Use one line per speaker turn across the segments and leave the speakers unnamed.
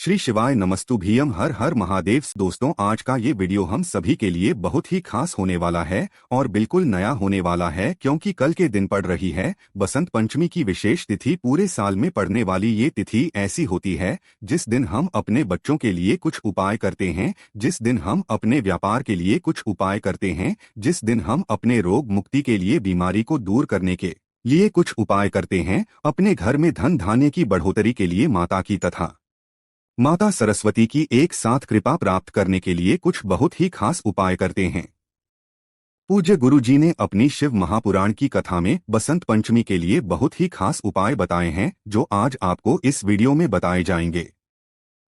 श्री शिवाय नमस्तुभ्यम हर हर महादेव। दोस्तों, आज का ये वीडियो हम सभी के लिए बहुत ही खास होने वाला है और बिल्कुल नया होने वाला है, क्योंकि कल के दिन पड़ रही है बसंत पंचमी की विशेष तिथि। पूरे साल में पड़ने वाली ये तिथि ऐसी होती है जिस दिन हम अपने बच्चों के लिए कुछ उपाय करते हैं, जिस दिन हम अपने व्यापार के लिए कुछ उपाय करते हैं, जिस दिन हम अपने रोग मुक्ति के लिए, बीमारी को दूर करने के लिए कुछ उपाय करते हैं, अपने घर में धन धान्य की बढ़ोतरी के लिए, माता की तथा माता सरस्वती की एक साथ कृपा प्राप्त करने के लिए कुछ बहुत ही खास उपाय करते हैं। पूज्य गुरु जी ने अपनी शिव महापुराण की कथा में बसंत पंचमी के लिए बहुत ही खास उपाय बताए हैं, जो आज आपको इस वीडियो में बताए जाएंगे।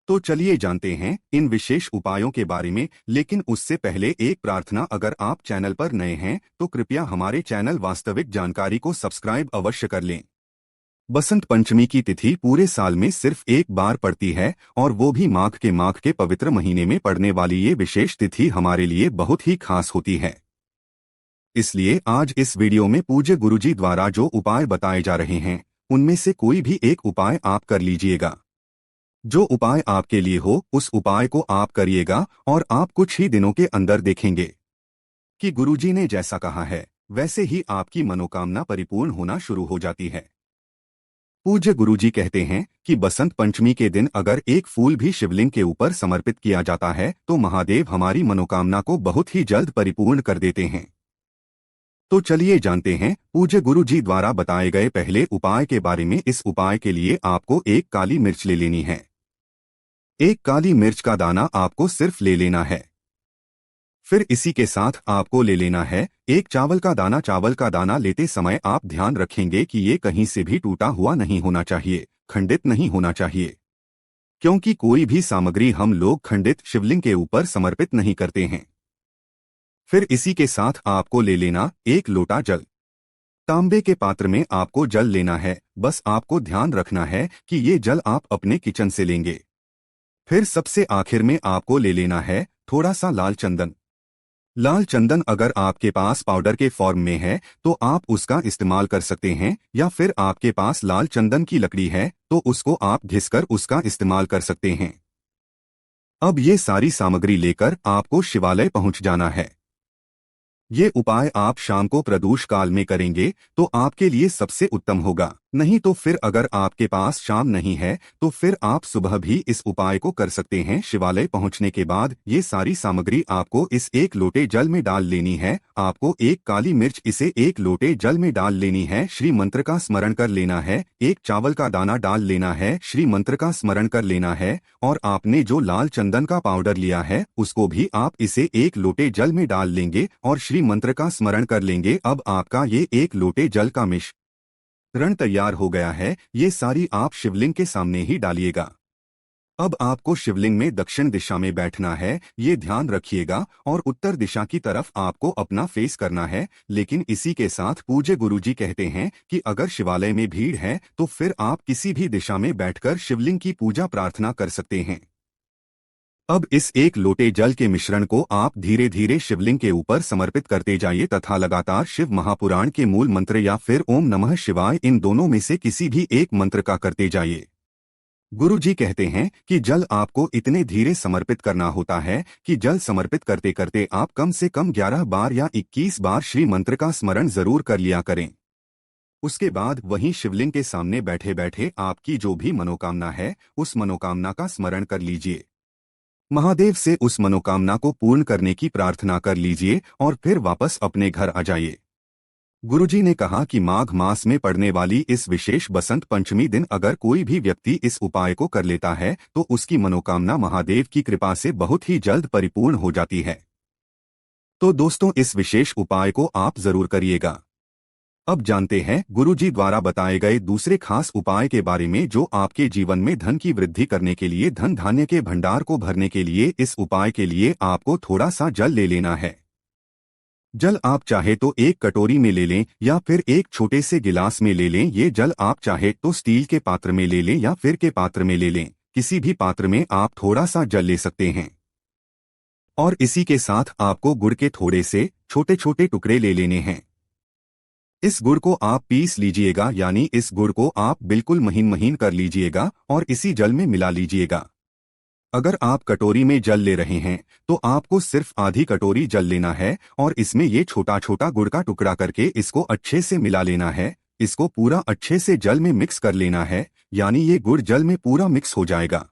तो चलिए जानते हैं इन विशेष उपायों के बारे में। लेकिन उससे पहले एक प्रार्थना, अगर आप चैनल पर नए हैं तो कृपया हमारे चैनल वास्तविक जानकारी को सब्सक्राइब अवश्य कर लें। बसंत पंचमी की तिथि पूरे साल में सिर्फ एक बार पड़ती है, और वो भी माघ के पवित्र महीने में पड़ने वाली ये विशेष तिथि हमारे लिए बहुत ही खास होती है। इसलिए आज इस वीडियो में पूज्य गुरुजी द्वारा जो उपाय बताए जा रहे हैं, उनमें से कोई भी एक उपाय आप कर लीजिएगा। जो उपाय आपके लिए हो उस उपाय को आप करिएगा, और आप कुछ ही दिनों के अंदर देखेंगे कि गुरुजी ने जैसा कहा है वैसे ही आपकी मनोकामना परिपूर्ण होना शुरू हो जाती है। पूज्य गुरुजी कहते हैं कि बसंत पंचमी के दिन अगर एक फूल भी शिवलिंग के ऊपर समर्पित किया जाता है तो महादेव हमारी मनोकामना को बहुत ही जल्द परिपूर्ण कर देते हैं। तो चलिए जानते हैं पूज्य गुरुजी द्वारा बताए गए पहले उपाय के बारे में। इस उपाय के लिए आपको एक काली मिर्च ले लेनी है। एक काली मिर्च का दाना आपको सिर्फ ले लेना है। फिर इसी के साथ आपको ले लेना है एक चावल का दाना। चावल का दाना लेते समय आप ध्यान रखेंगे कि ये कहीं से भी टूटा हुआ नहीं होना चाहिए, खंडित नहीं होना चाहिए, क्योंकि कोई भी सामग्री हम लोग खंडित शिवलिंग के ऊपर समर्पित नहीं करते हैं। फिर इसी के साथ आपको ले लेना एक लोटा जल। तांबे के पात्र में आपको जल लेना है। बस आपको ध्यान रखना है कि ये जल आप अपने किचन से लेंगे। फिर सबसे आखिर में आपको ले लेना है थोड़ा सा लाल चंदन। लाल चंदन अगर आपके पास पाउडर के फॉर्म में है तो आप उसका इस्तेमाल कर सकते हैं, या फिर आपके पास लाल चंदन की लकड़ी है तो उसको आप घिसकर उसका इस्तेमाल कर सकते हैं। अब ये सारी सामग्री लेकर आपको शिवालय पहुंच जाना है। ये उपाय आप शाम को प्रदोष काल में करेंगे तो आपके लिए सबसे उत्तम होगा। नहीं तो फिर अगर आपके पास शाम नहीं है तो फिर आप सुबह भी इस उपाय को कर सकते हैं। शिवालय पहुंचने के बाद ये सारी सामग्री आपको इस एक लोटे जल में डाल लेनी है। आपको एक काली मिर्च इसे एक लोटे जल में डाल लेनी है। श्री मंत्र का स्मरण कर लेना है। एक चावल का दाना डाल लेना है, श्री मंत्र का स्मरण कर लेना है। और आपने जो लाल चंदन का पाउडर लिया है उसको भी आप इसे एक लोटे जल में डाल लेंगे और श्री मंत्र का स्मरण कर लेंगे। अब आपका ये एक लोटे जल का मिश्रण तैयार हो गया है। ये सारी आप शिवलिंग के सामने ही डालिएगा। अब आपको शिवलिंग में दक्षिण दिशा में बैठना है, ये ध्यान रखिएगा, और उत्तर दिशा की तरफ आपको अपना फेस करना है। लेकिन इसी के साथ पूज्य गुरुजी कहते हैं कि अगर शिवालय में भीड़ है तो फिर आप किसी भी दिशा में बैठकर शिवलिंग की पूजा प्रार्थना कर सकते हैं। अब इस एक लोटे जल के मिश्रण को आप धीरे धीरे शिवलिंग के ऊपर समर्पित करते जाइए तथा लगातार शिव महापुराण के मूल मंत्र या फिर ओम नमः शिवाय, इन दोनों में से किसी भी एक मंत्र का करते जाइए। गुरुजी कहते हैं कि जल आपको इतने धीरे समर्पित करना होता है कि जल समर्पित करते करते आप कम से कम 11 बार या 21 बार श्री मंत्र का स्मरण जरूर कर लिया करें। उसके बाद वहीं शिवलिंग के सामने बैठे बैठे आपकी जो भी मनोकामना है उस मनोकामना का स्मरण कर लीजिए। महादेव से उस मनोकामना को पूर्ण करने की प्रार्थना कर लीजिए और फिर वापस अपने घर आ जाइए। गुरुजी ने कहा कि माघ मास में पड़ने वाली इस विशेष बसंत पंचमी दिन अगर कोई भी व्यक्ति इस उपाय को कर लेता है तो उसकी मनोकामना महादेव की कृपा से बहुत ही जल्द परिपूर्ण हो जाती है। तो दोस्तों, इस विशेष उपाय को आप जरूर करिएगा। अब जानते हैं गुरुजी द्वारा बताए गए दूसरे खास उपाय के बारे में, जो आपके जीवन में धन की वृद्धि करने के लिए, धन धान्य के भंडार को भरने के लिए। इस उपाय के लिए आपको थोड़ा सा जल ले लेना है। जल आप चाहे तो एक कटोरी में ले लें या फिर एक छोटे से गिलास में ले लें। ये जल आप चाहे तो स्टील के पात्र में ले लें या फिर के पात्र में ले लें। किसी भी पात्र में आप थोड़ा सा जल ले सकते हैं। और इसी के साथ आपको गुड़ के थोड़े से छोटे छोटे टुकड़े ले लेने हैं। इस गुड़ को आप पीस लीजिएगा, यानी इस गुड़ को आप बिल्कुल महीन महीन कर लीजिएगा और इसी जल में मिला लीजिएगा। अगर आप कटोरी में जल ले रहे हैं तो आपको सिर्फ आधी कटोरी जल लेना है और इसमें ये छोटा छोटा गुड़ का टुकड़ा करके इसको अच्छे से मिला लेना है। इसको पूरा अच्छे से जल में मिक्स कर लेना है, यानी ये गुड़ जल में पूरा मिक्स हो जाएगा।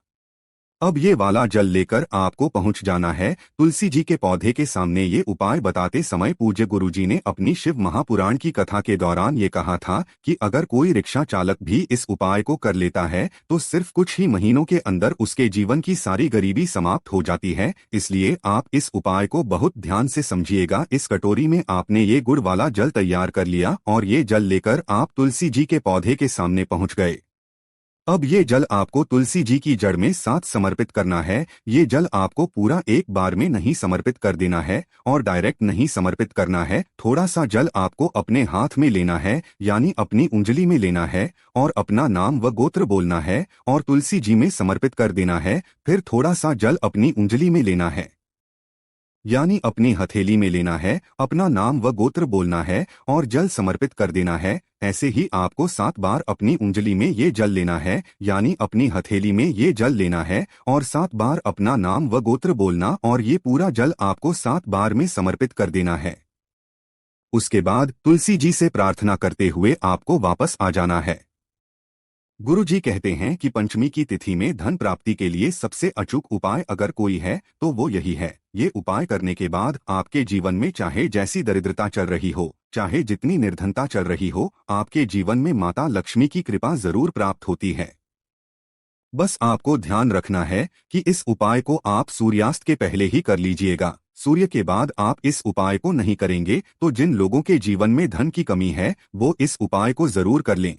अब ये वाला जल लेकर आपको पहुंच जाना है तुलसी जी के पौधे के सामने। ये उपाय बताते समय पूज्य गुरुजी ने अपनी शिव महापुराण की कथा के दौरान ये कहा था कि अगर कोई रिक्शा चालक भी इस उपाय को कर लेता है तो सिर्फ कुछ ही महीनों के अंदर उसके जीवन की सारी गरीबी समाप्त हो जाती है। इसलिए आप इस उपाय को बहुत ध्यान से समझिएगा। इस कटोरी में आपने ये गुड़ वाला जल तैयार कर लिया और ये जल लेकर आप तुलसी जी के पौधे के सामने पहुंच गए। अब ये जल आपको तुलसी जी की जड़ में साथ समर्पित करना है। ये जल आपको पूरा एक बार में नहीं समर्पित कर देना है और डायरेक्ट नहीं समर्पित करना है। थोड़ा सा जल आपको अपने हाथ में लेना है, यानी अपनी उंगली में लेना है और अपना नाम व गोत्र बोलना है और तुलसी जी में समर्पित कर देना है। फिर थोड़ा सा जल अपनी उंगली में लेना है, यानी अपनी हथेली में लेना है, अपना नाम व गोत्र बोलना है और जल समर्पित कर देना है। ऐसे ही आपको 7 बार अपनी उंगली में ये जल लेना है, यानी अपनी हथेली में ये जल लेना है और 7 बार अपना नाम व गोत्र बोलना और ये पूरा जल आपको 7 बार में समर्पित कर देना है। उसके बाद तुलसी जी से प्रार्थना करते हुए आपको वापस आ जाना है। गुरु जी कहते हैं कि पंचमी की तिथि में धन प्राप्ति के लिए सबसे अचूक उपाय अगर कोई है तो वो यही है। ये उपाय करने के बाद आपके जीवन में चाहे जैसी दरिद्रता चल रही हो, चाहे जितनी निर्धनता चल रही हो, आपके जीवन में माता लक्ष्मी की कृपा जरूर प्राप्त होती है। बस आपको ध्यान रखना है कि इस उपाय को आप सूर्यास्त के पहले ही कर लीजिएगा। सूर्य के बाद आप इस उपाय को नहीं करेंगे तो जिन लोगों के जीवन में धन की कमी है वो इस उपाय को जरूर कर लें।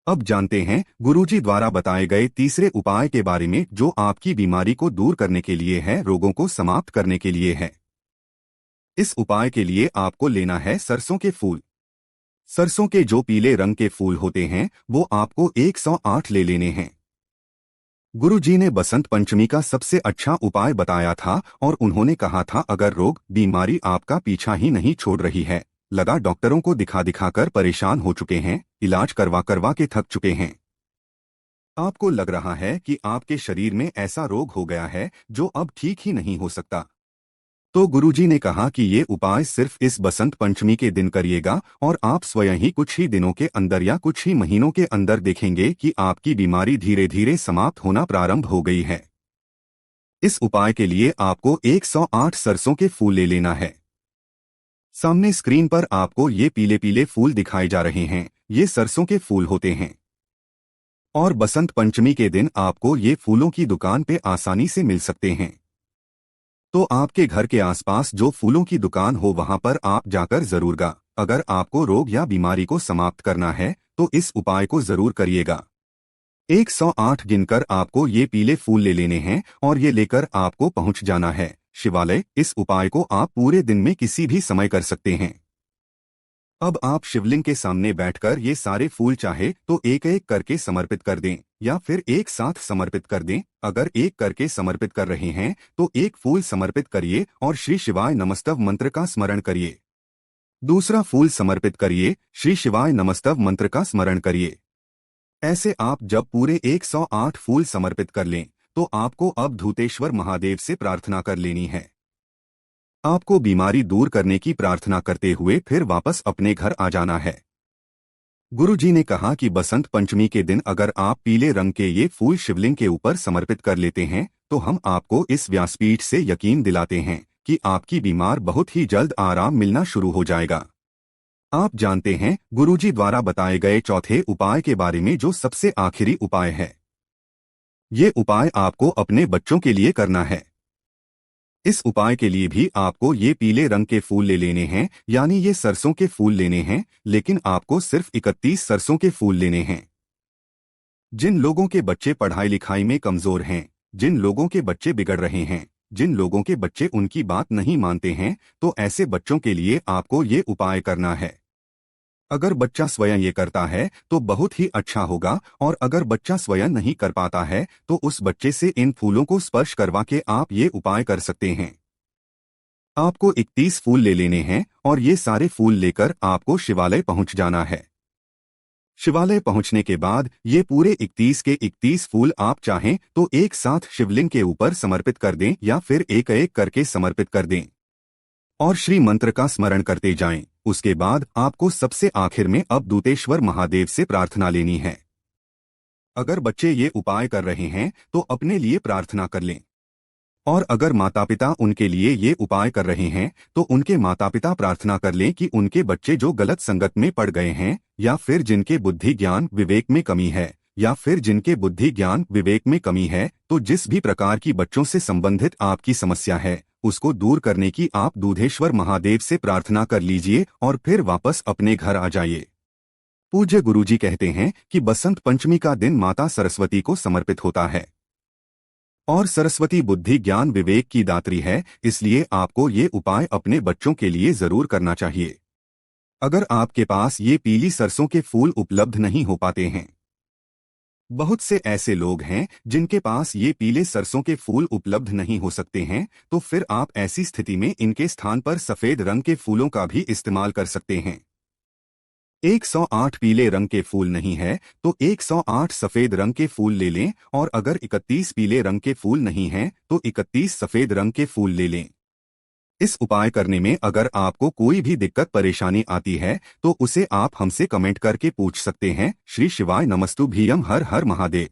अब जानते हैं गुरुजी द्वारा बताए गए तीसरे उपाय के बारे में, जो आपकी बीमारी को दूर करने के लिए है, रोगों को समाप्त करने के लिए है। इस उपाय के लिए आपको लेना है सरसों के फूल। सरसों के जो पीले रंग के फूल होते हैं वो आपको 108 ले लेने हैं। गुरुजी ने बसंत पंचमी का सबसे अच्छा उपाय बताया था और उन्होंने कहा था अगर रोग बीमारी आपका पीछा ही नहीं छोड़ रही है, लगा डॉक्टरों को दिखा दिखा कर परेशान हो चुके हैं, इलाज करवा करवा के थक चुके हैं, आपको लग रहा है कि आपके शरीर में ऐसा रोग हो गया है जो अब ठीक ही नहीं हो सकता, तो गुरुजी ने कहा कि ये उपाय सिर्फ इस बसंत पंचमी के दिन करिएगा और आप स्वयं ही कुछ ही दिनों के अंदर या कुछ ही महीनों के अंदर देखेंगे कि आपकी बीमारी धीरे धीरे समाप्त होना प्रारंभ हो गई है। इस उपाय के लिए आपको 108 सरसों के फूल ले लेना है। सामने स्क्रीन पर आपको ये पीले पीले फूल दिखाए जा रहे हैं, ये सरसों के फूल होते हैं और बसंत पंचमी के दिन आपको ये फूलों की दुकान पे आसानी से मिल सकते हैं। तो आपके घर के आसपास जो फूलों की दुकान हो वहां पर आप जाकर जरूरगा। अगर आपको रोग या बीमारी को समाप्त करना है तो इस उपाय को जरूर करिएगा। 108 गिनकर आपको ये पीले फूल ले लेने हैं और ये लेकर आपको पहुंच जाना है शिवालय। इस उपाय को आप पूरे दिन में किसी भी समय कर सकते हैं। अब आप शिवलिंग के सामने बैठकर ये सारे फूल चाहे तो एक एक करके समर्पित कर दें या फिर एक साथ समर्पित कर दें। अगर एक करके समर्पित कर रहे हैं तो एक फूल समर्पित करिए और श्री शिवाय नमस्तव मंत्र का स्मरण करिए। दूसरा फूल समर्पित करिए, श्री शिवाय नमस्तव मंत्र का स्मरण करिए। ऐसे आप जब पूरे 108 फूल समर्पित कर लें तो आपको अब धूतेश्वर महादेव से प्रार्थना कर लेनी है। आपको बीमारी दूर करने की प्रार्थना करते हुए फिर वापस अपने घर आ जाना है। गुरुजी ने कहा कि बसंत पंचमी के दिन अगर आप पीले रंग के ये फूल शिवलिंग के ऊपर समर्पित कर लेते हैं तो हम आपको इस व्यासपीठ से यकीन दिलाते हैं कि आपकी बीमार बहुत ही जल्द आराम मिलना शुरू हो जाएगा। आप जानते हैं गुरुजी द्वारा बताए गए चौथे उपाय के बारे में, जो सबसे आखिरी उपाय है। ये उपाय आपको अपने बच्चों के लिए करना है। इस उपाय के लिए भी आपको ये पीले रंग के फूल ले लेने हैं, यानी ये सरसों के फूल लेने हैं, लेकिन आपको सिर्फ 31 सरसों के फूल लेने हैं। जिन लोगों के बच्चे पढ़ाई लिखाई में कमजोर हैं, जिन लोगों के बच्चे बिगड़ रहे हैं, जिन लोगों के बच्चे उनकी बात नहीं मानते हैं, तो ऐसे बच्चों के लिए आपको ये उपाय करना है। अगर बच्चा स्वयं ये करता है तो बहुत ही अच्छा होगा, और अगर बच्चा स्वयं नहीं कर पाता है तो उस बच्चे से इन फूलों को स्पर्श करवा के आप ये उपाय कर सकते हैं। आपको 31 फूल ले लेने हैं और ये सारे फूल लेकर आपको शिवालय पहुंच जाना है। शिवालय पहुंचने के बाद ये पूरे 31 के 31 फूल आप चाहें तो एक साथ शिवलिंग के ऊपर समर्पित कर दें या फिर एक एक करके समर्पित कर दें और श्री मंत्र का स्मरण करते जाएं। उसके बाद आपको सबसे आखिर में अब दूतेश्वर महादेव से प्रार्थना लेनी है। अगर बच्चे ये उपाय कर रहे हैं तो अपने लिए प्रार्थना कर लें, और अगर माता पिता उनके लिए ये उपाय कर रहे हैं तो उनके माता पिता प्रार्थना कर लें कि उनके बच्चे जो गलत संगत में पड़ गए हैं या फिर जिनके बुद्धि ज्ञान विवेक में कमी है तो जिस भी प्रकार की बच्चों से संबंधित आपकी समस्या है उसको दूर करने की आप दूधेश्वर महादेव से प्रार्थना कर लीजिए और फिर वापस अपने घर आ जाइए। पूज्य गुरुजी कहते हैं कि बसंत पंचमी का दिन माता सरस्वती को समर्पित होता है और सरस्वती बुद्धि ज्ञान विवेक की दात्री है, इसलिए आपको ये उपाय अपने बच्चों के लिए जरूर करना चाहिए। अगर आपके पास ये पीली सरसों के फूल उपलब्ध नहीं हो पाते हैं, बहुत से ऐसे लोग हैं जिनके पास ये पीले सरसों के फूल उपलब्ध नहीं हो सकते हैं, तो फिर आप ऐसी स्थिति में इनके स्थान पर सफेद रंग के फूलों का भी इस्तेमाल कर सकते हैं। 108 पीले रंग के फूल नहीं है तो 108 सफेद रंग के फूल ले लें, और अगर 31 पीले रंग के फूल नहीं हैं तो 31 सफेद रंग के फूल ले लें। इस उपाय करने में अगर आपको कोई भी दिक्कत परेशानी आती है तो उसे आप हमसे कमेंट करके पूछ सकते हैं। श्री शिवाय नमस्तुभ्यं। हर हर महादेव।